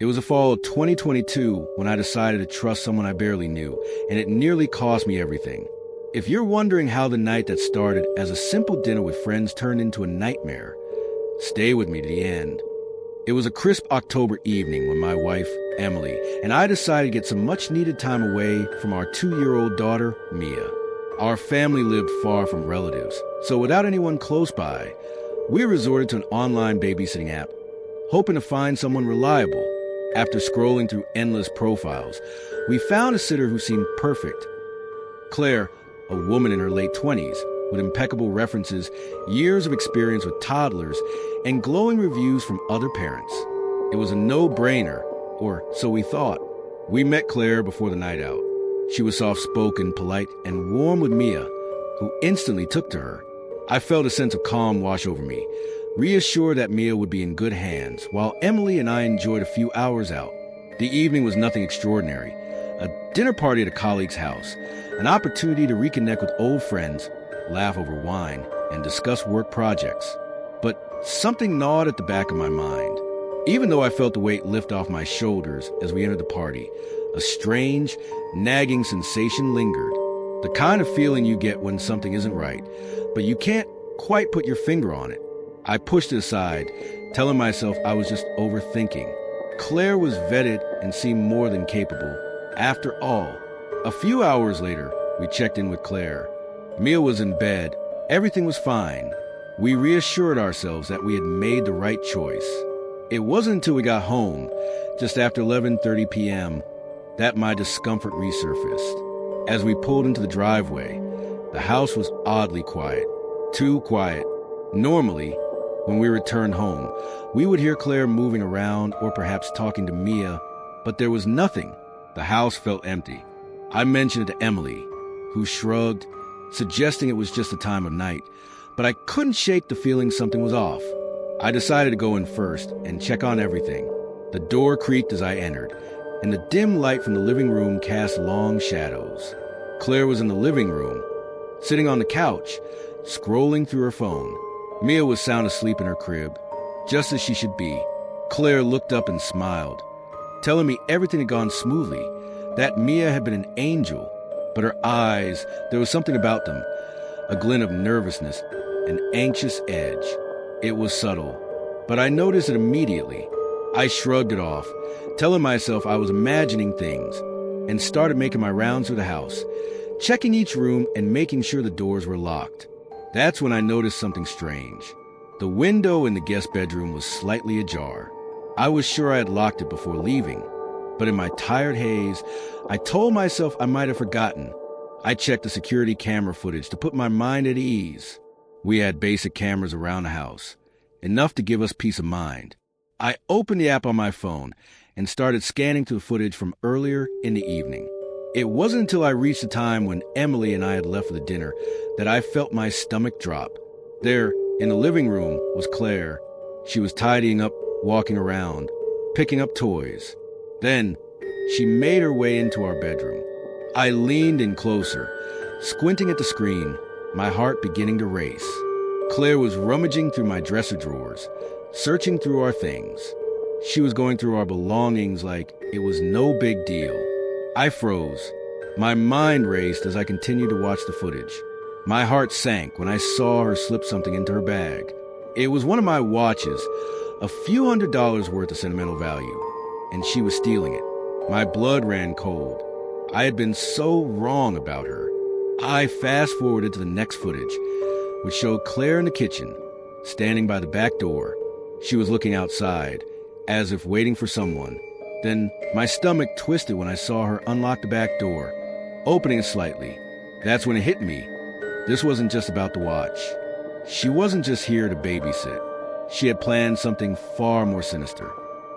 It was the fall of 2022 when I decided to trust someone I barely knew, and it nearly cost me everything. If you're wondering how the night that started as a simple dinner with friends turned into a nightmare, stay with me to the end. It was a crisp October evening when my wife, Emily, and I decided to get some much-needed time away from our 2-year-old daughter, Mia. Our family lived far from relatives, so without anyone close by, we resorted to an online babysitting app, hoping to find someone reliable. After scrolling through endless profiles, we found a sitter who seemed perfect. Claire, a woman in her late 20s, with impeccable references, years of experience with toddlers, and glowing reviews from other parents. It was a no-brainer, or so we thought. We met Claire before the night out. She was soft-spoken, polite, and warm with Mia, who instantly took to her. I felt a sense of calm wash over me, reassured that Mia would be in good hands, while Emily and I enjoyed a few hours out. The evening was nothing extraordinary. A dinner party at a colleague's house, an opportunity to reconnect with old friends, laugh over wine, and discuss work projects. But something gnawed at the back of my mind. Even though I felt the weight lift off my shoulders as we entered the party, a strange, nagging sensation lingered. The kind of feeling you get when something isn't right, but you can't quite put your finger on it. I pushed it aside, telling myself I was just overthinking. Claire was vetted and seemed more than capable. After all, a few hours later, we checked in with Claire. Mia was in bed. Everything was fine. We reassured ourselves that we had made the right choice. It wasn't until we got home, just after 11:30 p.m., that my discomfort resurfaced. As we pulled into the driveway, the house was oddly quiet. Too quiet. Normally, when we returned home, we would hear Claire moving around or perhaps talking to Mia, but there was nothing. The house felt empty. I mentioned it to Emily, who shrugged, suggesting it was just the time of night, but I couldn't shake the feeling something was off. I decided to go in first and check on everything. The door creaked as I entered, and the dim light from the living room cast long shadows. Claire was in the living room, sitting on the couch, scrolling through her phone. Mia was sound asleep in her crib, just as she should be. Claire looked up and smiled, telling me everything had gone smoothly, that Mia had been an angel. But her eyes, there was something about them, a glint of nervousness, an anxious edge. It was subtle, but I noticed it immediately. I shrugged it off, telling myself I was imagining things, and started making my rounds through the house, checking each room and making sure the doors were locked. That's when I noticed something strange. The window in the guest bedroom was slightly ajar. I was sure I had locked it before leaving, but in my tired haze, I told myself I might have forgotten. I checked the security camera footage to put my mind at ease. We had basic cameras around the house, enough to give us peace of mind. I opened the app on my phone and started scanning through the footage from earlier in the evening. It wasn't until I reached the time when Emily and I had left for the dinner that I felt my stomach drop. There, in the living room, was Claire. She was tidying up, walking around, picking up toys. Then, she made her way into our bedroom. I leaned in closer, squinting at the screen, my heart beginning to race. Claire was rummaging through my dresser drawers, searching through our things. She was going through our belongings like it was no big deal. I froze. My mind raced as I continued to watch the footage. My heart sank when I saw her slip something into her bag. It was one of my watches, a few $100s worth of sentimental value, and she was stealing it. My blood ran cold. I had been so wrong about her. I fast-forwarded to the next footage, which showed Claire in the kitchen, standing by the back door. She was looking outside, as if waiting for someone. Then my stomach twisted when I saw her unlock the back door, opening it slightly. That's when it hit me. This wasn't just about the watch. She wasn't just here to babysit. She had planned something far more sinister.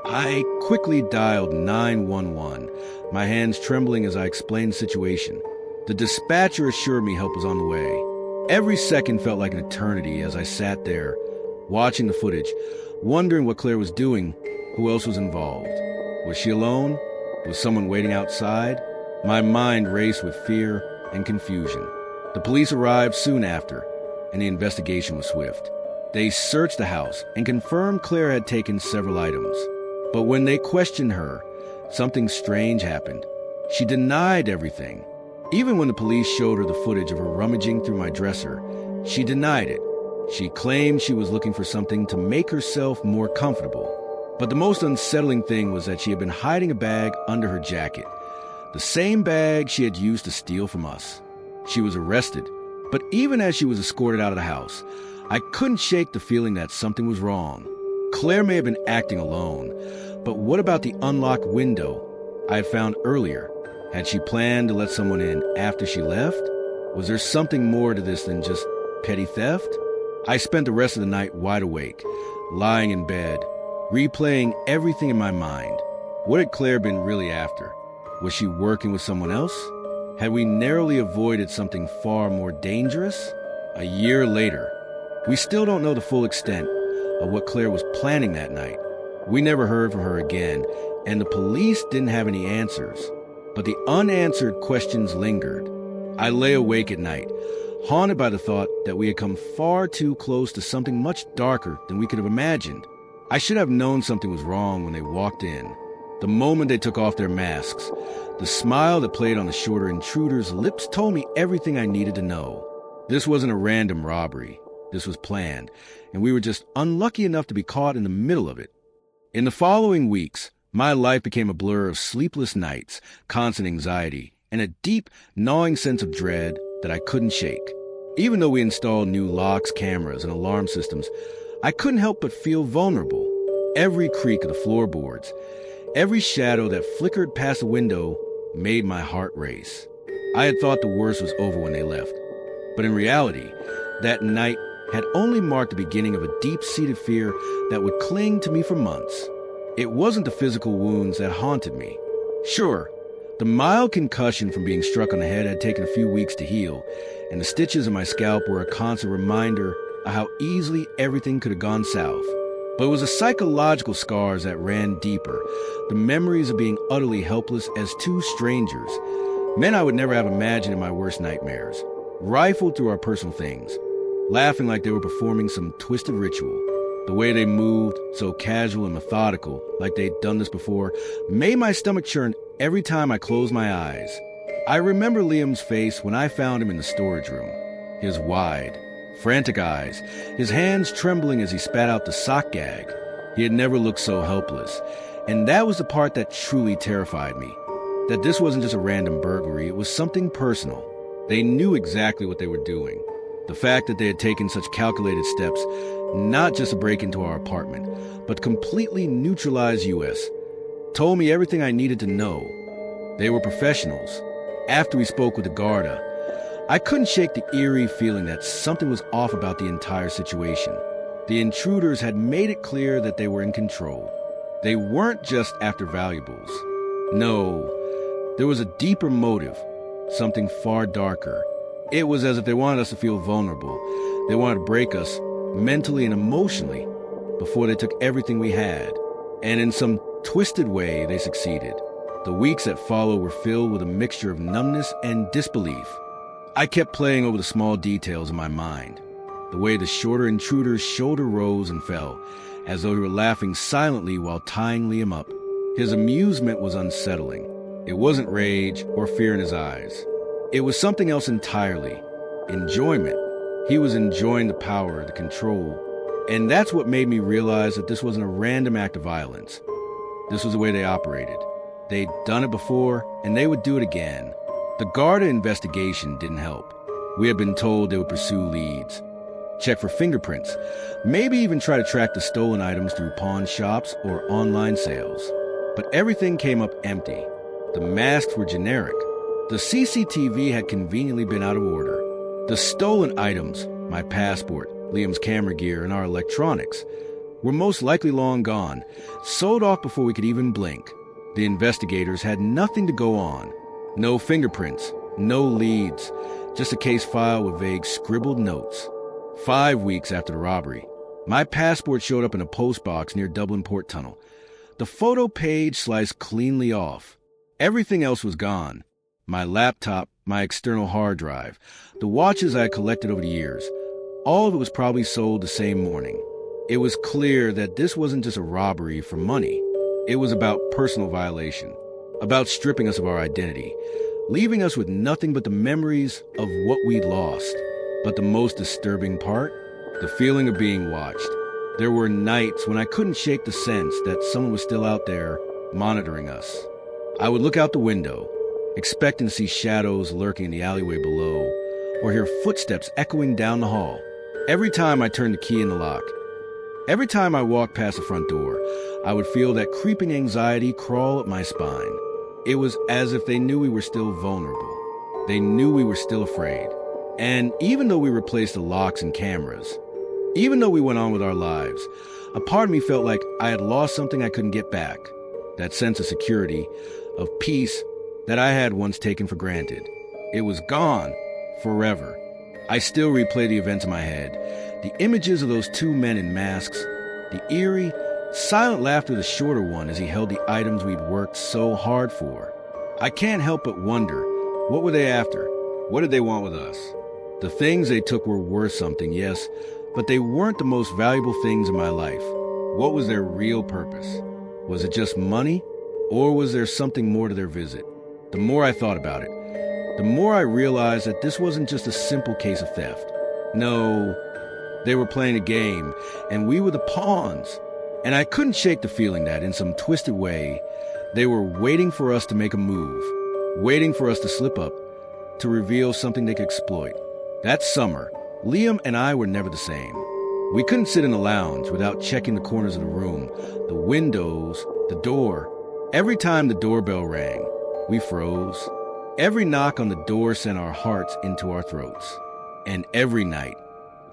I quickly dialed 911, my hands trembling as I explained the situation. The dispatcher assured me help was on the way. Every second felt like an eternity as I sat there, watching the footage, wondering what Claire was doing, who else was involved. Was she alone? Was someone waiting outside? My mind raced with fear and confusion. The police arrived soon after, and the investigation was swift. They searched the house and confirmed Claire had taken several items. But when they questioned her, something strange happened. She denied everything. Even when the police showed her the footage of her rummaging through my dresser, she denied it. She claimed she was looking for something to make herself more comfortable. But the most unsettling thing was that she had been hiding a bag under her jacket, the same bag she had used to steal from us. She was arrested, but even as she was escorted out of the house, I couldn't shake the feeling that something was wrong. Claire may have been acting alone, but what about the unlocked window I had found earlier? Had she planned to let someone in after she left? Was there something more to this than just petty theft? I spent the rest of the night wide awake, lying in bed, replaying everything in my mind. What had Claire been really after? Was she working with someone else? Had we narrowly avoided something far more dangerous? A year later, we still don't know the full extent of what Claire was planning that night. We never heard from her again, and the police didn't have any answers. But the unanswered questions lingered. I lay awake at night, haunted by the thought that we had come far too close to something much darker than we could have imagined. I should have known something was wrong when they walked in. The moment they took off their masks, the smile that played on the shorter intruder's lips told me everything I needed to know. This wasn't a random robbery. This was planned, and we were just unlucky enough to be caught in the middle of it. In the following weeks, my life became a blur of sleepless nights, constant anxiety, and a deep, gnawing sense of dread that I couldn't shake. Even though we installed new locks, cameras, and alarm systems, I couldn't help but feel vulnerable. Every creak of the floorboards, every shadow that flickered past the window made my heart race. I had thought the worst was over when they left, but in reality, that night had only marked the beginning of a deep-seated fear that would cling to me for months. It wasn't the physical wounds that haunted me. Sure, the mild concussion from being struck on the head had taken a few weeks to heal, and the stitches in my scalp were a constant reminder of how easily everything could have gone south. But it was the psychological scars that ran deeper, the memories of being utterly helpless as two strangers, men I would never have imagined in my worst nightmares, rifled through our personal things, laughing like they were performing some twisted ritual. The way they moved, so casual and methodical, like they'd done this before, made my stomach churn every time I closed my eyes. I remember Liam's face when I found him in the storage room. His wide, frantic eyes, his hands trembling as he spat out the sock gag. He had never looked so helpless, and that was the part that truly terrified me. That this wasn't just a random burglary, it was something personal. They knew exactly what they were doing. The fact that they had taken such calculated steps, not just to break into our apartment, but completely neutralize US, told me everything I needed to know. They were professionals. After we spoke with the Garda, I couldn't shake the eerie feeling that something was off about the entire situation. The intruders had made it clear that they were in control. They weren't just after valuables. No, there was a deeper motive, something far darker. It was as if they wanted us to feel vulnerable. They wanted to break us mentally and emotionally before they took everything we had. And in some twisted way, they succeeded. The weeks that followed were filled with a mixture of numbness and disbelief. I kept playing over the small details in my mind. The way the shorter intruder's shoulder rose and fell, as though he were laughing silently while tying Liam up. His amusement was unsettling. It wasn't rage or fear in his eyes. It was something else entirely. Enjoyment. He was enjoying the power, the control. And that's what made me realize that this wasn't a random act of violence. This was the way they operated. They'd done it before, and they would do it again. The Garda investigation didn't help. We had been told they would pursue leads, check for fingerprints, maybe even try to track the stolen items through pawn shops or online sales. But everything came up empty. The masks were generic. The CCTV had conveniently been out of order. The stolen items, my passport, Liam's camera gear, and our electronics, were most likely long gone, sold off before we could even blink. The investigators had nothing to go on. No fingerprints, no leads, just a case file with vague scribbled notes. 5 weeks after the robbery, my passport showed up in a postbox near Dublin Port Tunnel. The photo page sliced cleanly off. Everything else was gone. My laptop, my external hard drive, the watches I had collected over the years, all of it was probably sold the same morning. It was clear that this wasn't just a robbery for money. It was about personal violation, about stripping us of our identity, leaving us with nothing but the memories of what we'd lost. But the most disturbing part? The feeling of being watched. There were nights when I couldn't shake the sense that someone was still out there monitoring us. I would look out the window, expecting to see shadows lurking in the alleyway below, or hear footsteps echoing down the hall. Every time I turned the key in the lock, every time I walked past the front door, I would feel that creeping anxiety crawl up my spine. It was as if they knew we were still vulnerable. They knew we were still afraid. And even though we replaced the locks and cameras, even though we went on with our lives, a part of me felt like I had lost something I couldn't get back. That sense of security, of peace that I had once taken for granted. It was gone forever. I still replay the events in my head. The images of those two men in masks, the eerie, silent laughter of the shorter one as he held the items we'd worked so hard for. I can't help but wonder, what were they after? What did they want with us? The things they took were worth something, yes, but they weren't the most valuable things in my life. What was their real purpose? Was it just money, or was there something more to their visit? The more I thought about it, the more I realized that this wasn't just a simple case of theft. No, they were playing a game, and we were the pawns. And I couldn't shake the feeling that, in some twisted way, they were waiting for us to make a move, waiting for us to slip up, to reveal something they could exploit. That summer, Liam and I were never the same. We couldn't sit in the lounge without checking the corners of the room, the windows, the door. Every time the doorbell rang, we froze. Every knock on the door sent our hearts into our throats. And every night,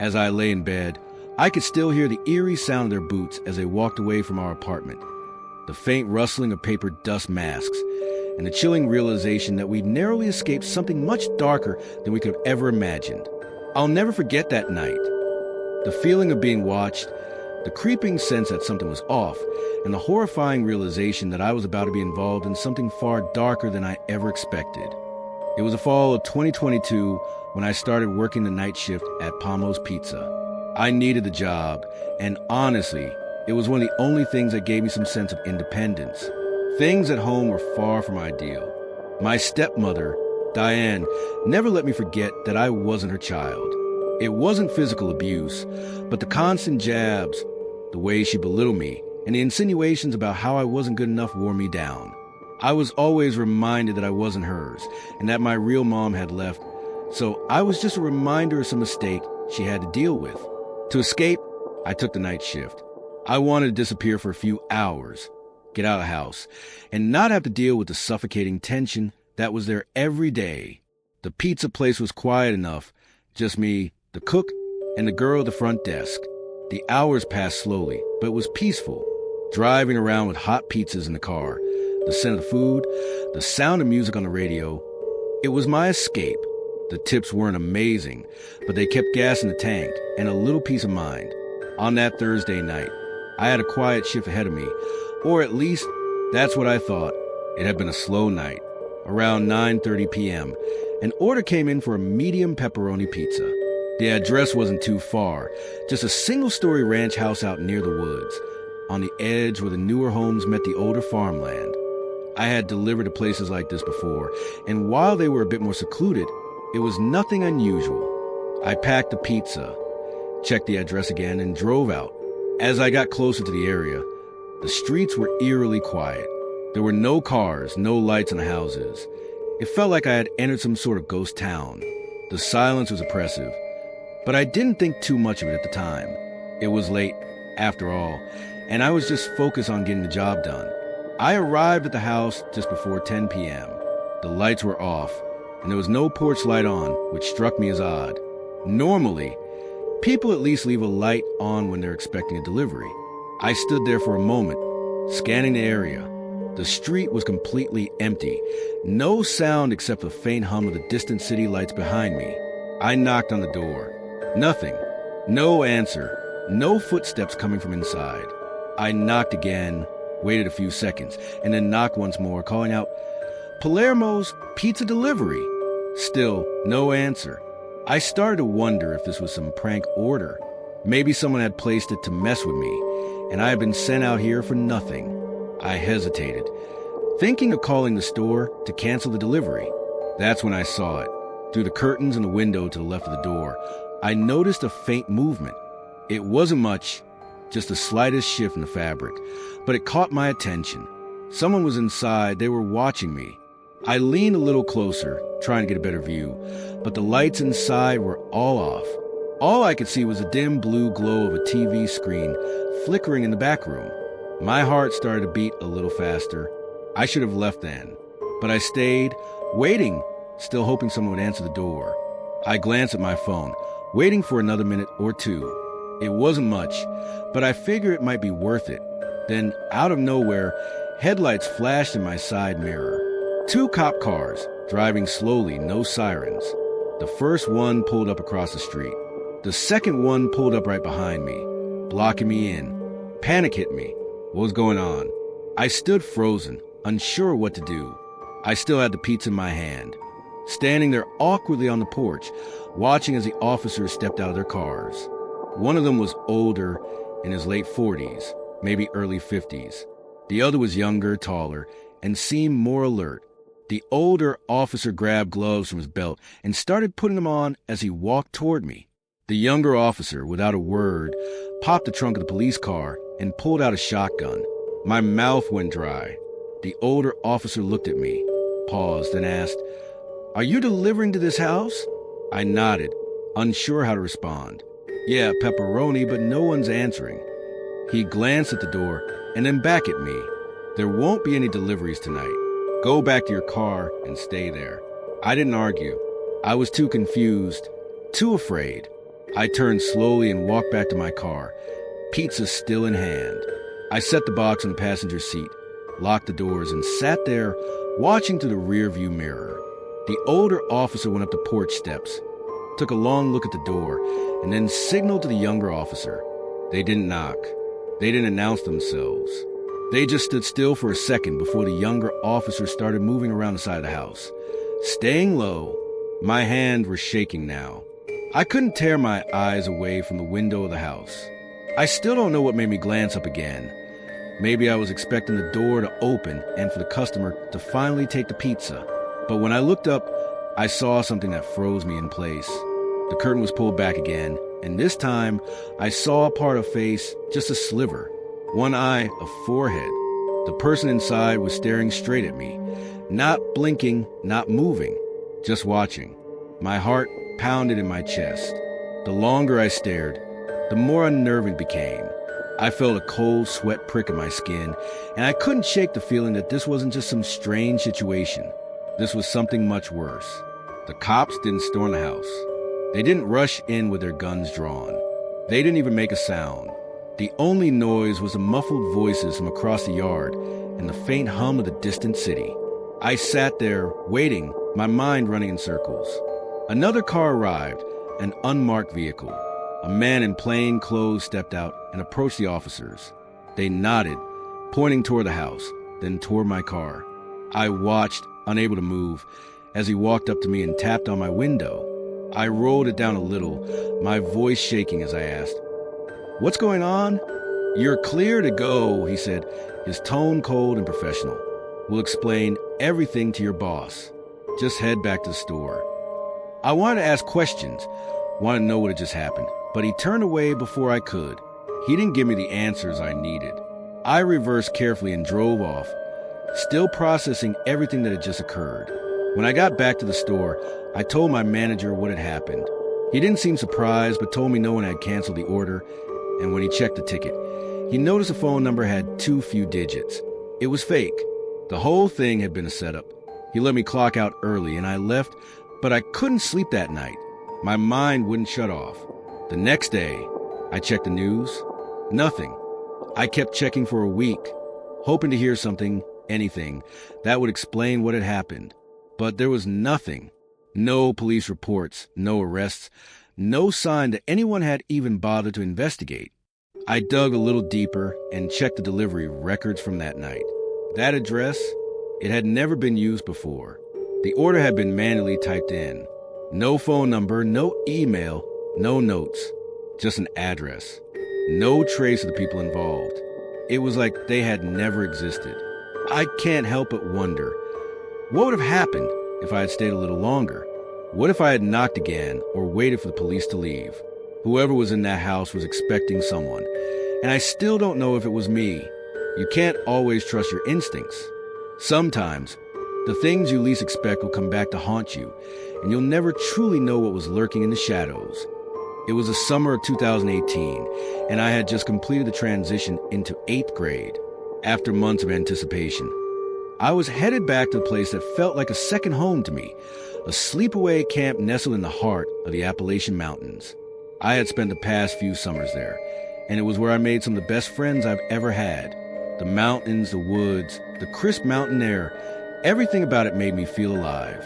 as I lay in bed, I could still hear the eerie sound of their boots as they walked away from our apartment, the faint rustling of paper dust masks, and the chilling realization that we'd narrowly escaped something much darker than we could have ever imagined. I'll never forget that night. The feeling of being watched, the creeping sense that something was off, and the horrifying realization that I was about to be involved in something far darker than I ever expected. It was the fall of 2022 when I started working the night shift at Pomo's Pizza. I needed the job, and honestly, it was one of the only things that gave me some sense of independence. Things at home were far from ideal. My stepmother, Diane, never let me forget that I wasn't her child. It wasn't physical abuse, but the constant jabs, the way she belittled me, and the insinuations about how I wasn't good enough wore me down. I was always reminded that I wasn't hers, and that my real mom had left, so I was just a reminder of some mistake she had to deal with. To escape, I took the night shift. I wanted to disappear for a few hours, get out of the house, and not have to deal with the suffocating tension that was there every day. The pizza place was quiet enough, just me, the cook, and the girl at the front desk. The hours passed slowly, but it was peaceful. Driving around with hot pizzas in the car, the scent of the food, the sound of music on the radio. It was my escape. The tips weren't amazing, but they kept gas in the tank and a little peace of mind. On that Thursday night, I had a quiet shift ahead of me, or at least that's what I thought. It had been a slow night. Around 9:30 p.m., an order came in for a medium pepperoni pizza. The address wasn't too far, just a single-story ranch house out near the woods, on the edge where the newer homes met the older farmland. I had delivered to places like this before, and while they were a bit more secluded, it was nothing unusual. I packed the pizza, checked the address again, and drove out. As I got closer to the area, the streets were eerily quiet. There were no cars, no lights in the houses. It felt like I had entered some sort of ghost town. The silence was oppressive, but I didn't think too much of it at the time. It was late, after all, and I was just focused on getting the job done. I arrived at the house just before 10 p.m. The lights were off, and there was no porch light on, which struck me as odd. Normally, people at least leave a light on when they're expecting a delivery. I stood there for a moment, scanning the area. The street was completely empty. No sound except the faint hum of the distant city lights behind me. I knocked on the door. Nothing. No answer. No footsteps coming from inside. I knocked again, waited a few seconds, and then knocked once more, calling out, "Palermo's Pizza Delivery." Still, no answer. I started to wonder if this was some prank order. Maybe someone had placed it to mess with me, and I had been sent out here for nothing. I hesitated, thinking of calling the store to cancel the delivery. That's when I saw it. Through the curtains in the window to the left of the door, I noticed a faint movement. It wasn't much, just the slightest shift in the fabric, but it caught my attention. Someone was inside. They were watching me. I leaned a little closer, trying to get a better view, but the lights inside were all off. All I could see was a dim blue glow of a TV screen flickering in the back room. My heart started to beat a little faster. I should have left then, but I stayed, waiting, still hoping someone would answer the door. I glanced at my phone, waiting for another minute or two. It wasn't much, but I figured it might be worth it. Then, out of nowhere, headlights flashed in my side mirror. 2 cop cars, driving slowly, no sirens. The first one pulled up across the street. The second one pulled up right behind me, blocking me in. Panic hit me. What was going on? I stood frozen, unsure what to do. I still had the pizza in my hand, standing there awkwardly on the porch, watching as the officers stepped out of their cars. One of them was older, in his late 40s, maybe early 50s. The other was younger, taller, and seemed more alert. The older officer grabbed gloves from his belt and started putting them on as he walked toward me. The younger officer, without a word, popped the trunk of the police car and pulled out a shotgun. My mouth went dry. The older officer looked at me, paused, and asked, "Are you delivering to this house?" I nodded, unsure how to respond. "Yeah, pepperoni, but no one's answering." He glanced at the door and then back at me. "There won't be any deliveries tonight. Go back to your car and stay there." I didn't argue. I was too confused, too afraid. I turned slowly and walked back to my car, pizza still in hand. I set the box in the passenger seat, locked the doors, and sat there watching through the rearview mirror. The older officer went up the porch steps, took a long look at the door, and then signaled to the younger officer. They didn't knock. They didn't announce themselves. They just stood still for a second before the younger officer started moving around the side of the house. Staying low, my hand was shaking now. I couldn't tear my eyes away from the window of the house. I still don't know what made me glance up again. Maybe I was expecting the door to open and for the customer to finally take the pizza. But when I looked up, I saw something that froze me in place. The curtain was pulled back again, and this time I saw a part of face, just a sliver. One eye, a forehead. The person inside was staring straight at me, not blinking, not moving, just watching. My heart pounded in my chest. The longer I stared, the more unnerving it became. I felt a cold sweat prick in my skin, and I couldn't shake the feeling that this wasn't just some strange situation. This was something much worse. The cops didn't storm the house. They didn't rush in with their guns drawn. They didn't even make a sound. The only noise was the muffled voices from across the yard and the faint hum of the distant city. I sat there, waiting, my mind running in circles. Another car arrived, an unmarked vehicle. A man in plain clothes stepped out and approached the officers. They nodded, pointing toward the house, then toward my car. I watched, unable to move, as he walked up to me and tapped on my window. I rolled it down a little, my voice shaking as I asked, "What's going on?" "You're clear to go," he said, his tone cold and professional. "We'll explain everything to your boss. Just head back to the store." I wanted to ask questions, wanted to know what had just happened, but he turned away before I could. He didn't give me the answers I needed. I reversed carefully and drove off, still processing everything that had just occurred. When I got back to the store, I told my manager what had happened. He didn't seem surprised, but told me no one had canceled the order, and when he checked the ticket, he noticed the phone number had too few digits. It was fake. The whole thing had been a setup. He let me clock out early, and I left, but I couldn't sleep that night. My mind wouldn't shut off. The next day, I checked the news. Nothing. I kept checking for a week, hoping to hear something, anything, that would explain what had happened. But there was nothing. No police reports, no arrests, no sign that anyone had even bothered to investigate. I dug a little deeper and checked the delivery records from that night. That address, it had never been used before. The order had been manually typed in. No phone number, no email, no notes, just an address. No trace of the people involved. It was like they had never existed. I can't help but wonder, what would have happened if I had stayed a little longer? What if I had knocked again or waited for the police to leave? Whoever was in that house was expecting someone, and I still don't know if it was me. You can't always trust your instincts. Sometimes, the things you least expect will come back to haunt you, and you'll never truly know what was lurking in the shadows. It was the summer of 2018, and I had just completed the transition into 8th grade. After months of anticipation, I was headed back to the place that felt like a second home to me, a sleepaway camp nestled in the heart of the Appalachian Mountains. I had spent the past few summers there, and it was where I made some of the best friends I've ever had. The mountains, the woods, the crisp mountain air, everything about it made me feel alive.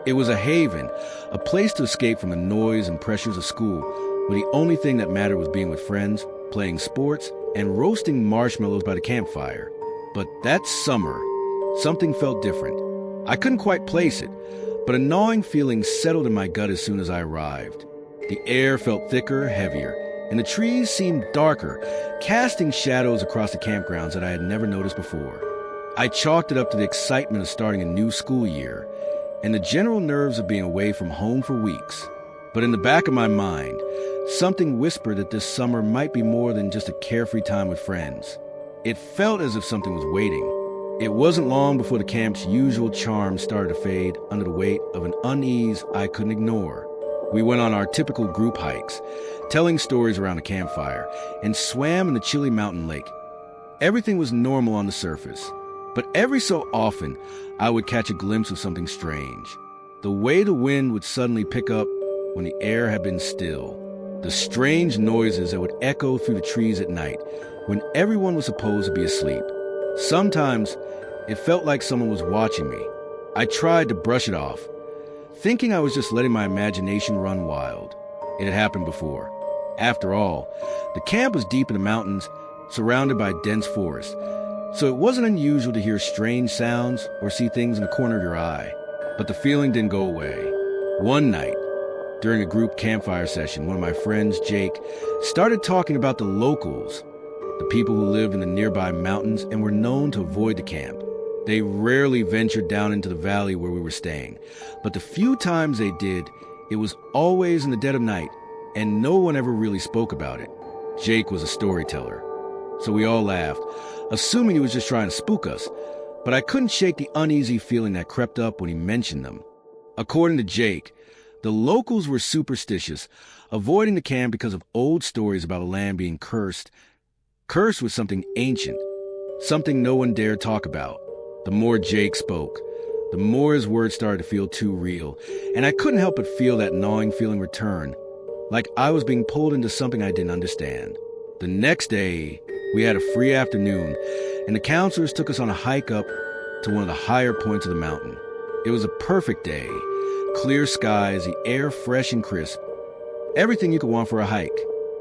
It was a haven, a place to escape from the noise and pressures of school, where the only thing that mattered was being with friends, playing sports, and roasting marshmallows by the campfire. But that summer, something felt different. I couldn't quite place it, but a gnawing feeling settled in my gut as soon as I arrived. The air felt thicker, heavier, and the trees seemed darker, casting shadows across the campgrounds that I had never noticed before. I chalked it up to the excitement of starting a new school year, and the general nerves of being away from home for weeks. But in the back of my mind, something whispered that this summer might be more than just a carefree time with friends. It felt as if something was waiting. It wasn't long before the camp's usual charm started to fade under the weight of an unease I couldn't ignore. We went on our typical group hikes, telling stories around the campfire, and swam in the chilly mountain lake. Everything was normal on the surface, but every so often, I would catch a glimpse of something strange. The way the wind would suddenly pick up when the air had been still. The strange noises that would echo through the trees at night when everyone was supposed to be asleep. Sometimes, it felt like someone was watching me. I tried to brush it off, thinking I was just letting my imagination run wild. It had happened before. After all, the camp was deep in the mountains, surrounded by dense forest, so it wasn't unusual to hear strange sounds or see things in the corner of your eye. But the feeling didn't go away. One night, during a group campfire session, one of my friends, Jake, started talking about the locals, the people who lived in the nearby mountains and were known to avoid the camp. They rarely ventured down into the valley where we were staying, but the few times they did, it was always in the dead of night, and no one ever really spoke about it. Jake was a storyteller, so we all laughed, assuming he was just trying to spook us, but I couldn't shake the uneasy feeling that crept up when he mentioned them. According to Jake, the locals were superstitious, avoiding the camp because of old stories about the land being cursed. Cursed with something ancient, something no one dared talk about. The more Jake spoke, the more his words started to feel too real, and I couldn't help but feel that gnawing feeling return, like I was being pulled into something I didn't understand. The next day, we had a free afternoon, and the counselors took us on a hike up to one of the higher points of the mountain. It was a perfect day. Clear skies, the air fresh and crisp. Everything you could want for a hike.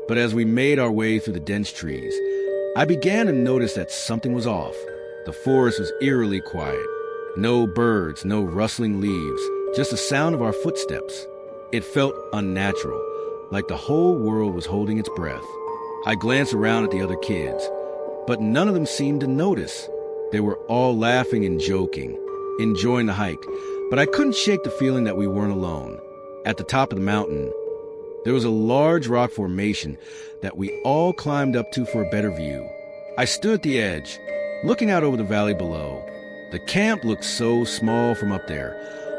But as we made our way through the dense trees, I began to notice that something was off. The forest was eerily quiet. No birds, no rustling leaves, just the sound of our footsteps. It felt unnatural, like the whole world was holding its breath. I glanced around at the other kids, but none of them seemed to notice. They were all laughing and joking, enjoying the hike, but I couldn't shake the feeling that we weren't alone. At the top of the mountain, there was a large rock formation that we all climbed up to for a better view. I stood at the edge, looking out over the valley below. The camp looked so small from up there,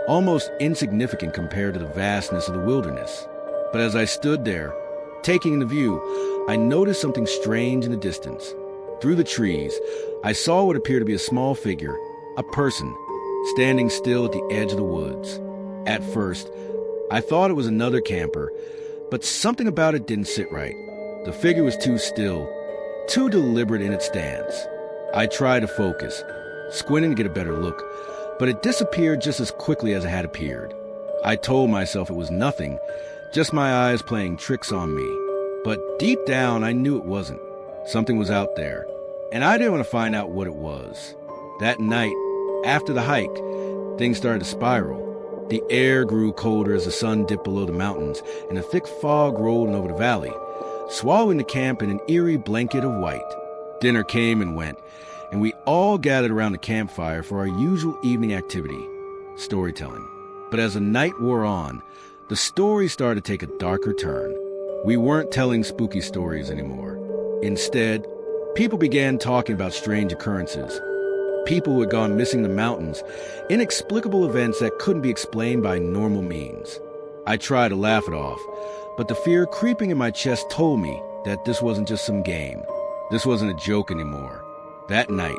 almost insignificant compared to the vastness of the wilderness. But as I stood there, taking in the view, I noticed something strange in the distance. Through the trees, I saw what appeared to be a small figure, a person, standing still at the edge of the woods. At first, I thought it was another camper, but something about it didn't sit right. The figure was too still, too deliberate in its stance. I tried to focus, squinting to get a better look, but it disappeared just as quickly as it had appeared. I told myself it was nothing, just my eyes playing tricks on me. But deep down, I knew it wasn't. Something was out there, and I didn't want to find out what it was. That night, after the hike, things started to spiral. The air grew colder as the sun dipped below the mountains, and a thick fog rolled in over the valley, swallowing the camp in an eerie blanket of white. Dinner came and went, and we all gathered around the campfire for our usual evening activity, storytelling. But as the night wore on, the story started to take a darker turn. We weren't telling spooky stories anymore. Instead, people began talking about strange occurrences. People who had gone missing in the mountains, inexplicable events that couldn't be explained by normal means. I tried to laugh it off, but the fear creeping in my chest told me that this wasn't just some game. This wasn't a joke anymore. That night,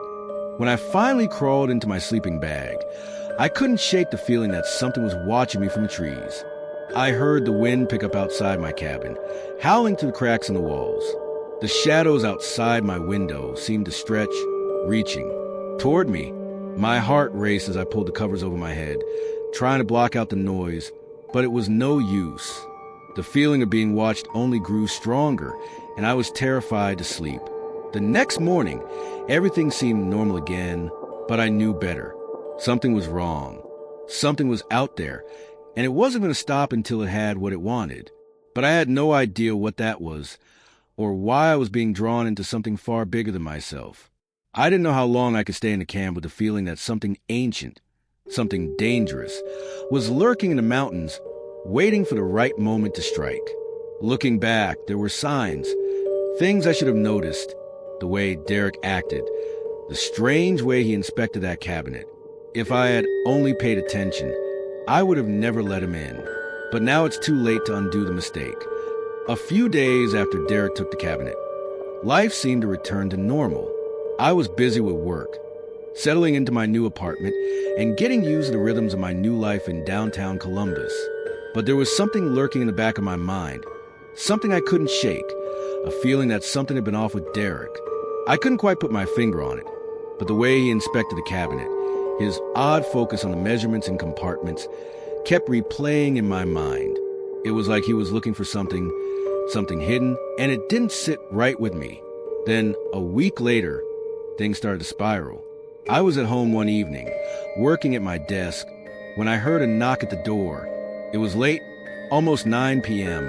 when I finally crawled into my sleeping bag, I couldn't shake the feeling that something was watching me from the trees. I heard the wind pick up outside my cabin, howling through the cracks in the walls. The shadows outside my window seemed to stretch, reaching toward me. My heart raced as I pulled the covers over my head, trying to block out the noise, but it was no use. The feeling of being watched only grew stronger, and I was terrified to sleep. The next morning, everything seemed normal again, but I knew better. Something was wrong. Something was out there, and it wasn't going to stop until it had what it wanted. But I had no idea what that was, or why I was being drawn into something far bigger than myself. I didn't know how long I could stay in the camp with the feeling that something ancient, something dangerous, was lurking in the mountains, waiting for the right moment to strike. Looking back, there were signs, things I should have noticed. The way Derek acted, the strange way he inspected that cabinet. If I had only paid attention, I would have never let him in. But now it's too late to undo the mistake. A few days after Derek took the cabinet, life seemed to return to normal. I was busy with work, settling into my new apartment and getting used to the rhythms of my new life in downtown Columbus. But there was something lurking in the back of my mind, something I couldn't shake, a feeling that something had been off with Derek. I couldn't quite put my finger on it, but the way he inspected the cabinet, his odd focus on the measurements and compartments, kept replaying in my mind. It was like he was looking for something hidden, and it didn't sit right with me. Then, a week later, things started to spiral. I was at home one evening, working at my desk, when I heard a knock at the door. It was late, almost 9 p.m.,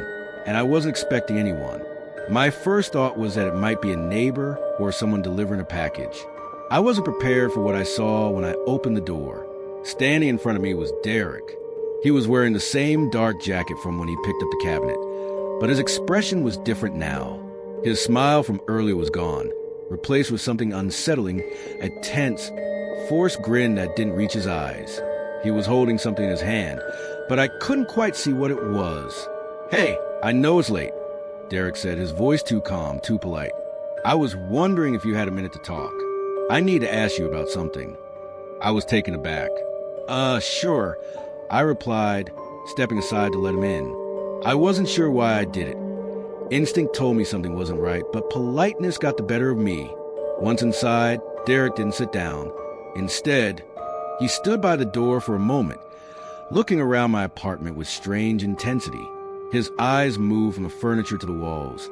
and I wasn't expecting anyone. My first thought was that it might be a neighbor or someone delivering a package. I wasn't prepared for what I saw when I opened the door. Standing in front of me was Derek. He was wearing the same dark jacket from when he picked up the cabinet, but his expression was different now. His smile from earlier was gone, replaced with something unsettling, a tense, forced grin that didn't reach his eyes. He was holding something in his hand, but I couldn't quite see what it was. "Hey, I know it's late," Derek said, his voice too calm, too polite. "I was wondering if you had a minute to talk. I need to ask you about something." I was taken aback. Sure," I replied, stepping aside to let him in. I wasn't sure why I did it. Instinct told me something wasn't right, but politeness got the better of me. Once inside, Derek didn't sit down. Instead, he stood by the door for a moment, looking around my apartment with strange intensity. His eyes moved from the furniture to the walls,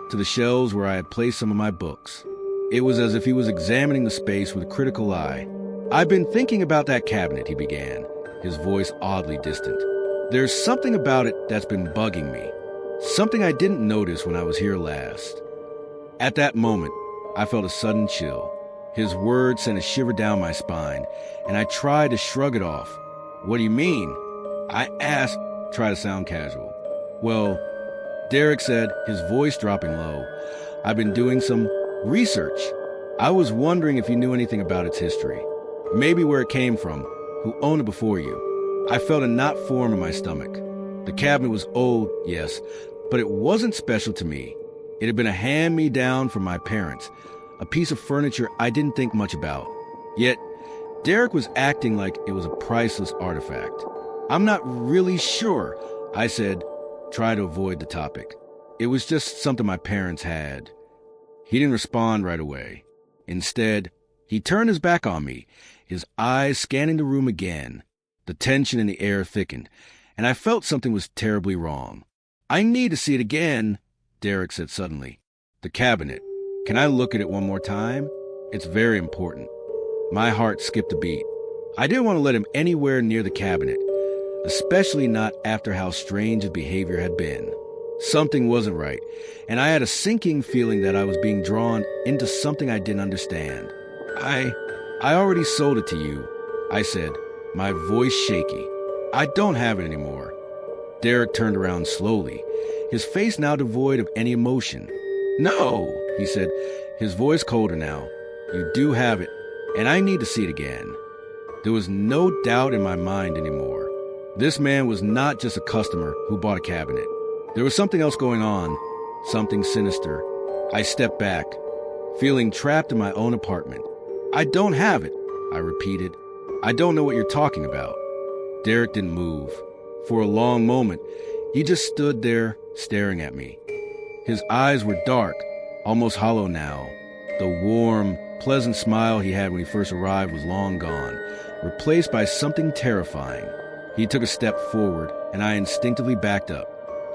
to the shelves where I had placed some of my books. It was as if he was examining the space with a critical eye. "I've been thinking about that cabinet," he began, his voice oddly distant. "There's something about it that's been bugging me. Something I didn't notice when I was here last." At that moment, I felt a sudden chill. His words sent a shiver down my spine, and I tried to shrug it off. "What do you mean?" I asked, try to sound casual. "Well," Derek said, his voice dropping low, "I've been doing some research. I was wondering if you knew anything about its history. Maybe where it came from, who owned it before you." I felt a knot form in my stomach. The cabinet was old, yes, but it wasn't special to me. It had been a hand-me-down from my parents, a piece of furniture I didn't think much about. Yet, Derek was acting like it was a priceless artifact. "I'm not really sure," I said, trying to avoid the topic. "It was just something my parents had." He didn't respond right away. Instead, he turned his back on me, his eyes scanning the room again. The tension in the air thickened, and I felt something was terribly wrong. "I need to see it again," Derek said suddenly. "The cabinet. Can I look at it one more time? It's very important." My heart skipped a beat. I didn't want to let him anywhere near the cabinet, especially not after how strange his behavior had been. Something wasn't right, and I had a sinking feeling that I was being drawn into something I didn't understand. I already sold it to you, I said, my voice shaky. I don't have it anymore. Derek turned around slowly, his face now devoid of any emotion. No, he said, his voice colder now. You do have it, and I need to see it again. There was no doubt in my mind anymore. This man was not just a customer who bought a cabinet. There was something else going on, something sinister. I stepped back, feeling trapped in my own apartment. I don't have it, I repeated. I don't know what you're talking about. Derek didn't move. For a long moment, he just stood there staring at me. His eyes were dark, almost hollow now. The warm, pleasant smile he had when he first arrived was long gone, replaced by something terrifying. He took a step forward, and I instinctively backed up.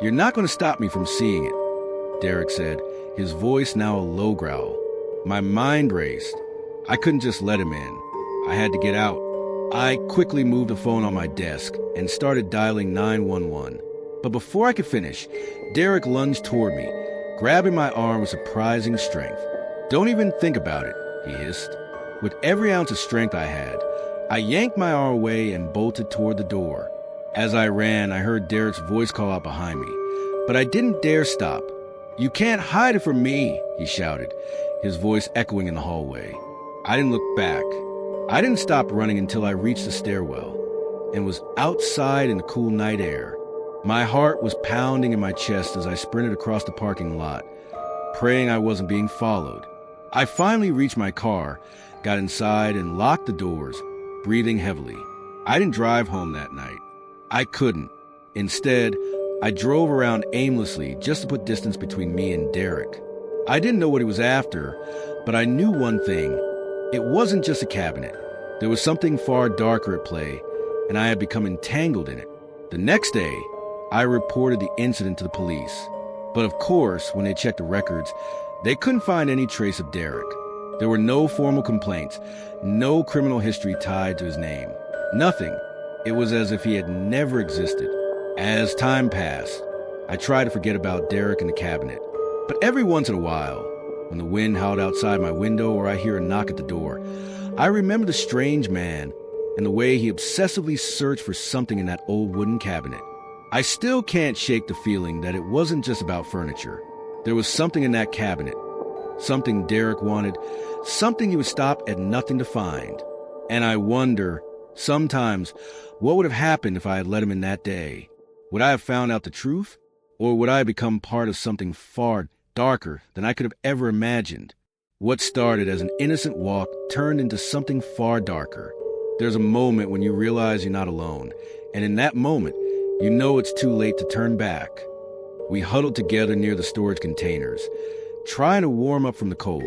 You're not going to stop me from seeing it, Derek said, his voice now a low growl. My mind raced. I couldn't just let him in. I had to get out. I quickly moved the phone on my desk and started dialing 911. But before I could finish, Derek lunged toward me, grabbing my arm with surprising strength. Don't even think about it, he hissed. With every ounce of strength I had, I yanked my arm away and bolted toward the door. As I ran, I heard Derek's voice call out behind me, but I didn't dare stop. You can't hide it from me, he shouted, his voice echoing in the hallway. I didn't look back. I didn't stop running until I reached the stairwell and was outside in the cool night air. My heart was pounding in my chest as I sprinted across the parking lot, praying I wasn't being followed. I finally reached my car, got inside, and locked the doors, breathing heavily. I didn't drive home that night. I couldn't. Instead, I drove around aimlessly just to put distance between me and Derek. I didn't know what he was after, but I knew one thing. It wasn't just a cabinet. There was something far darker at play, and I had become entangled in it. The next day, I reported the incident to the police. But of course, when they checked the records, they couldn't find any trace of Derek. There were no formal complaints, no criminal history tied to his name. Nothing. It was as if he had never existed. As time passed, I tried to forget about Derek and the cabinet. But every once in a while, when the wind howled outside my window or I hear a knock at the door, I remember the strange man and the way he obsessively searched for something in that old wooden cabinet. I still can't shake the feeling that it wasn't just about furniture. There was something in that cabinet, something Derek wanted, something he would stop at nothing to find. And I wonder, sometimes, what would have happened if I had let him in that day? Would I have found out the truth? Or would I have become part of something far darker than I could have ever imagined? What started as an innocent walk turned into something far darker. There's a moment when you realize you're not alone, and in that moment, you know it's too late to turn back. We huddled together near the storage containers, trying to warm up from the cold.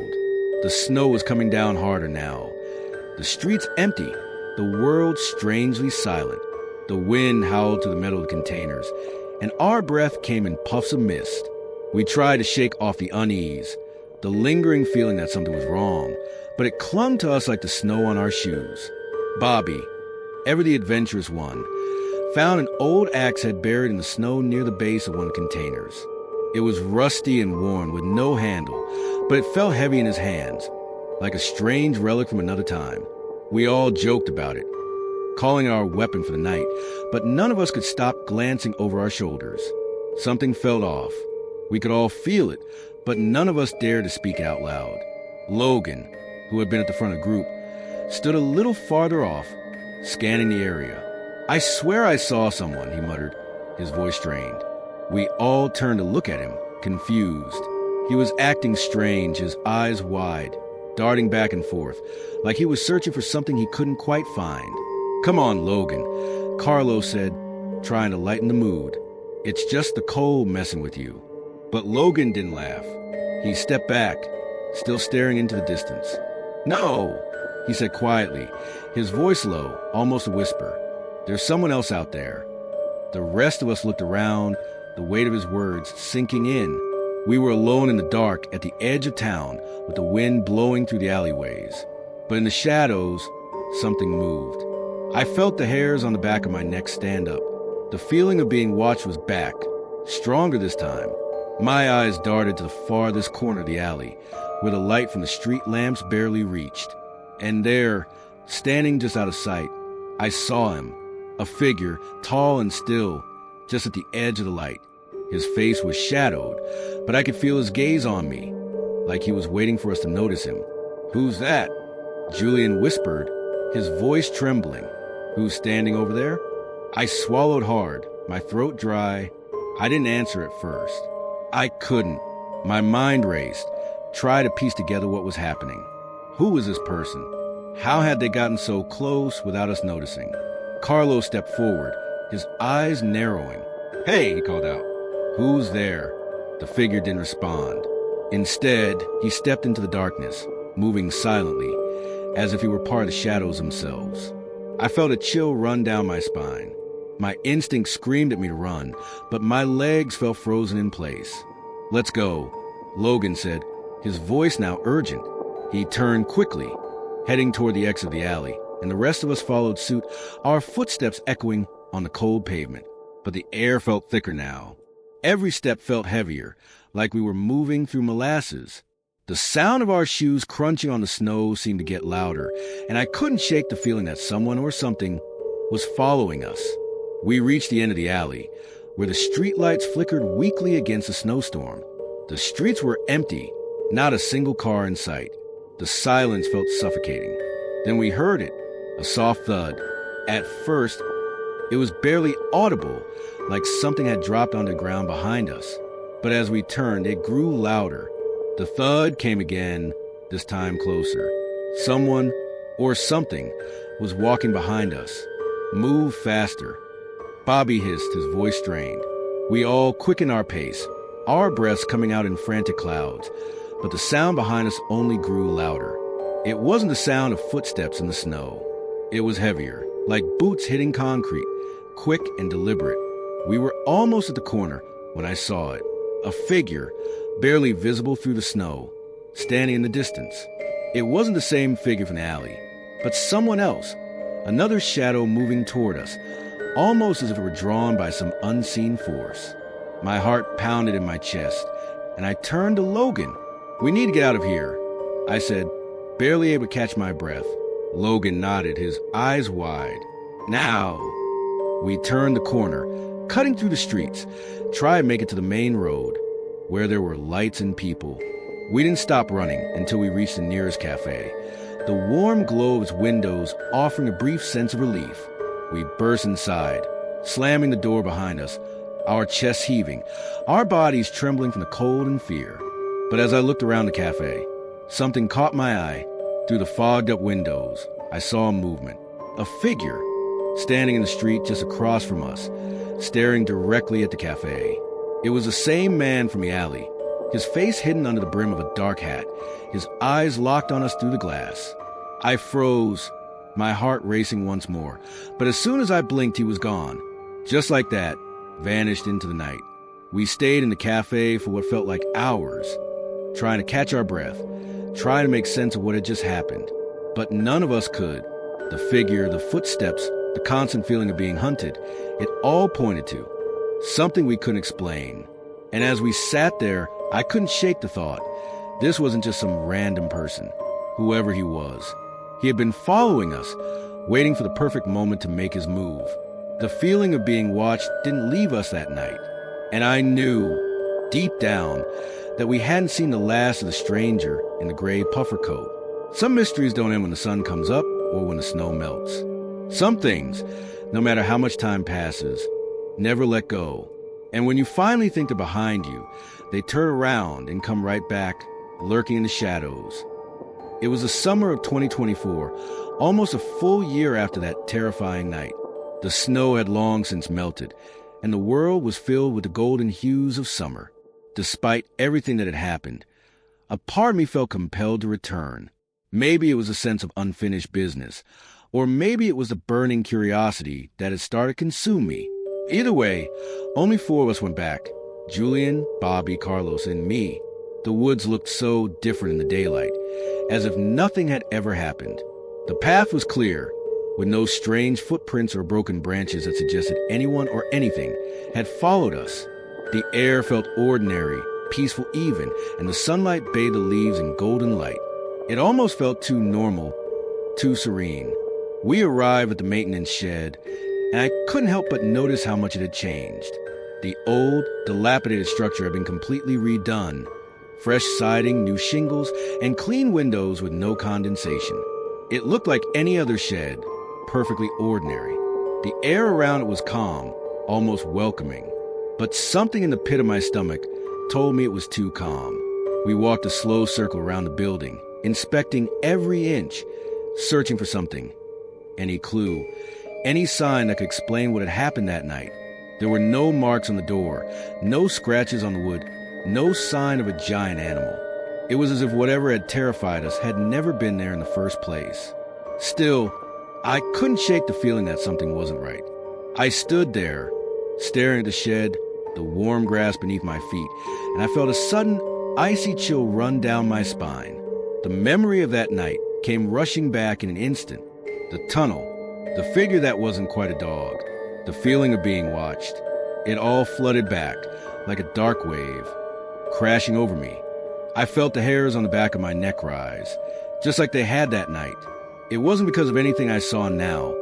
The snow was coming down harder now. The streets empty, the world strangely silent. The wind howled to the metal of the containers, and our breath came in puffs of mist. We tried to shake off the unease, the lingering feeling that something was wrong, but it clung to us like the snow on our shoes. Bobby, ever the adventurous one, found an old axe head buried in the snow near the base of one of the containers. It was rusty and worn with no handle, but it felt heavy in his hands, like a strange relic from another time. We all joked about it, calling it our weapon for the night, but none of us could stop glancing over our shoulders. Something felt off. We could all feel it, but none of us dared to speak out loud. Logan, who had been at the front of the group, stood a little farther off, scanning the area. I swear I saw someone, he muttered, his voice strained. We all turned to look at him, confused. He was acting strange, his eyes wide, darting back and forth, like he was searching for something he couldn't quite find. Come on, Logan, Carlos said, trying to lighten the mood. It's just the cold messing with you. But Logan didn't laugh. He stepped back, still staring into the distance. No, he said quietly, his voice low, almost a whisper. There's someone else out there. The rest of us looked around, the weight of his words sinking in. We were alone in the dark at the edge of town with the wind blowing through the alleyways. But in the shadows, something moved. I felt the hairs on the back of my neck stand up. The feeling of being watched was back, stronger this time. My eyes darted to the farthest corner of the alley, where the light from the street lamps barely reached. And there, standing just out of sight, I saw him, a figure, tall and still, just at the edge of the light. His face was shadowed, but I could feel his gaze on me, like he was waiting for us to notice him. "Who's that?" Julian whispered, his voice trembling. "Who's standing over there?" I swallowed hard, my throat dry. I didn't answer at first. I couldn't. My mind raced, tried to piece together what was happening. Who was this person? How had they gotten so close without us noticing? Carlo stepped forward, his eyes narrowing. "Hey," he called out. "Who's there?" The figure didn't respond. Instead, he stepped into the darkness, moving silently, as if he were part of the shadows themselves. I felt a chill run down my spine. My instinct screamed at me to run, but my legs felt frozen in place. "Let's go," Logan said, his voice now urgent. He turned quickly, heading toward the exit of the alley, and the rest of us followed suit, our footsteps echoing on the cold pavement. But the air felt thicker now. Every step felt heavier, like we were moving through molasses. The sound of our shoes crunching on the snow seemed to get louder, and I couldn't shake the feeling that someone or something was following us. We reached the end of the alley, where the streetlights flickered weakly against the snowstorm. The streets were empty, not a single car in sight. The silence felt suffocating. Then we heard it, a soft thud. At first, it was barely audible, like something had dropped on the ground behind us. But as we turned, it grew louder. The thud came again, this time closer. Someone, or something, was walking behind us. "Move faster." Bobby hissed, his voice strained. We all quickened our pace, our breaths coming out in frantic clouds, but the sound behind us only grew louder. It wasn't the sound of footsteps in the snow. It was heavier, like boots hitting concrete, quick and deliberate. We were almost at the corner when I saw it. A figure, barely visible through the snow, standing in the distance. It wasn't the same figure from the alley, but someone else, another shadow moving toward us, almost as if it were drawn by some unseen force. My heart pounded in my chest, and I turned to Logan. "We need to get out of here," I said, barely able to catch my breath. Logan nodded, his eyes wide. "Now!" We turned the corner, cutting through the streets, tried to make it to the main road, where there were lights and people. We didn't stop running until we reached the nearest cafe, the warm glow of its windows offering a brief sense of relief. We burst inside, slamming the door behind us, our chests heaving, our bodies trembling from the cold and fear. But as I looked around the cafe, something caught my eye. Through the fogged-up windows, I saw a movement, a figure, standing in the street just across from us, staring directly at the cafe. It was the same man from the alley, his face hidden under the brim of a dark hat, his eyes locked on us through the glass. I froze, my heart racing once more, but as soon as I blinked, he was gone. Just like that, vanished into the night. We stayed in the cafe for what felt like hours, trying to catch our breath, trying to make sense of what had just happened. But none of us could. The figure, the footsteps, the constant feeling of being hunted, it all pointed to something we couldn't explain. And as we sat there, I couldn't shake the thought. This wasn't just some random person, whoever he was. He had been following us, waiting for the perfect moment to make his move. The feeling of being watched didn't leave us that night. And I knew, deep down, that we hadn't seen the last of the stranger in the gray puffer coat. Some mysteries don't end when the sun comes up or when the snow melts. Some things, no matter how much time passes, never let go. And when you finally think they're behind you, they turn around and come right back, lurking in the shadows. It was the summer of 2024, almost a full year after that terrifying night. The snow had long since melted, and the world was filled with the golden hues of summer. Despite everything that had happened, a part of me felt compelled to return. Maybe it was a sense of unfinished business, or maybe it was the burning curiosity that had started to consume me. Either way, only 4 of us went back: Julian, Bobby, Carlos, and me. The woods looked so different in the daylight, as if nothing had ever happened. The path was clear, with no strange footprints or broken branches that suggested anyone or anything had followed us. The air felt ordinary, peaceful even, and the sunlight bathed the leaves in golden light. It almost felt too normal, too serene. We arrived at the maintenance shed, and I couldn't help but notice how much it had changed. The old, dilapidated structure had been completely redone. Fresh siding, new shingles, and clean windows with no condensation. It looked like any other shed, perfectly ordinary. The air around it was calm, almost welcoming. But something in the pit of my stomach told me it was too calm. We walked a slow circle around the building, inspecting every inch, searching for something. Any clue, any sign that could explain what had happened that night. There were no marks on the door, no scratches on the wood, no sign of a giant animal. It was as if whatever had terrified us had never been there in the first place. Still, I couldn't shake the feeling that something wasn't right. I stood there, staring at the shed, the warm grass beneath my feet, and I felt a sudden, icy chill run down my spine. The memory of that night came rushing back in an instant. The tunnel, the figure that wasn't quite a dog, the feeling of being watched. It all flooded back, like a dark wave, crashing over me. I felt the hairs on the back of my neck rise, just like they had that night. It wasn't because of anything I saw now,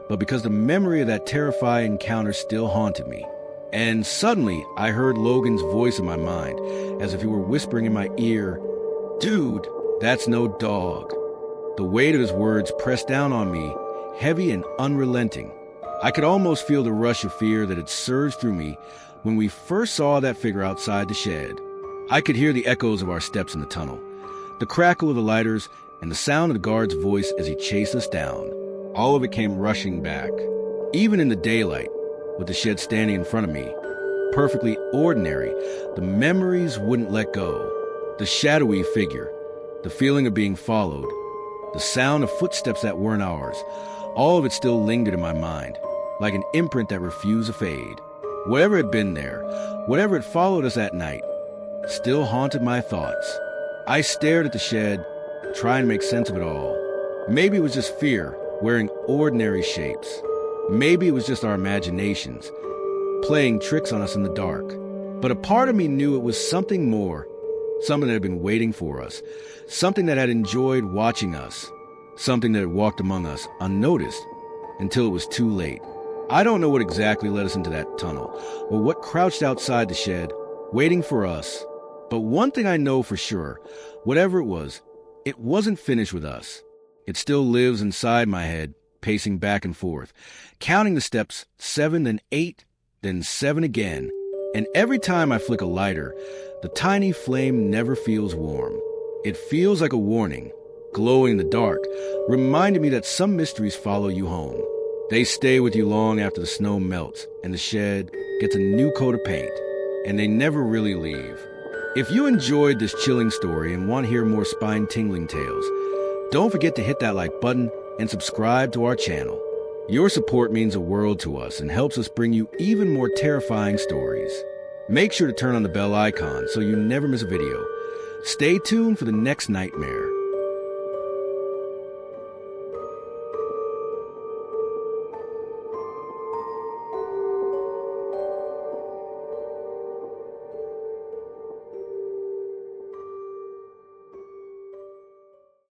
but because the memory of that terrifying encounter still haunted me. And suddenly, I heard Logan's voice in my mind, as if he were whispering in my ear, "Dude, that's no dog." The weight of his words pressed down on me, heavy and unrelenting. I could almost feel the rush of fear that had surged through me when we first saw that figure outside the shed. I could hear the echoes of our steps in the tunnel, the crackle of the lighters, and the sound of the guard's voice as he chased us down. All of it came rushing back. Even in the daylight, with the shed standing in front of me, perfectly ordinary, the memories wouldn't let go. The shadowy figure, the feeling of being followed, the sound of footsteps that weren't ours, all of it still lingered in my mind, like an imprint that refused to fade. Whatever had been there, whatever had followed us that night, still haunted my thoughts. I stared at the shed, trying to make sense of it all. Maybe it was just fear, wearing ordinary shapes. Maybe it was just our imaginations, playing tricks on us in the dark. But a part of me knew it was something more, something that had been waiting for us, something that had enjoyed watching us, something that had walked among us unnoticed until it was too late. I don't know what exactly led us into that tunnel, or what crouched outside the shed, waiting for us. But one thing I know for sure, whatever it was, it wasn't finished with us. It still lives inside my head, pacing back and forth, counting the steps, 7, then 8, then 7 again. And every time I flick a lighter, the tiny flame never feels warm. It feels like a warning, glowing in the dark, reminding me that some mysteries follow you home. They stay with you long after the snow melts and the shed gets a new coat of paint, and they never really leave. If you enjoyed this chilling story and want to hear more spine-tingling tales, don't forget to hit that like button and subscribe to our channel. Your support means the world to us and helps us bring you even more terrifying stories. Make sure to turn on the bell icon so you never miss a video. Stay tuned for the next nightmare.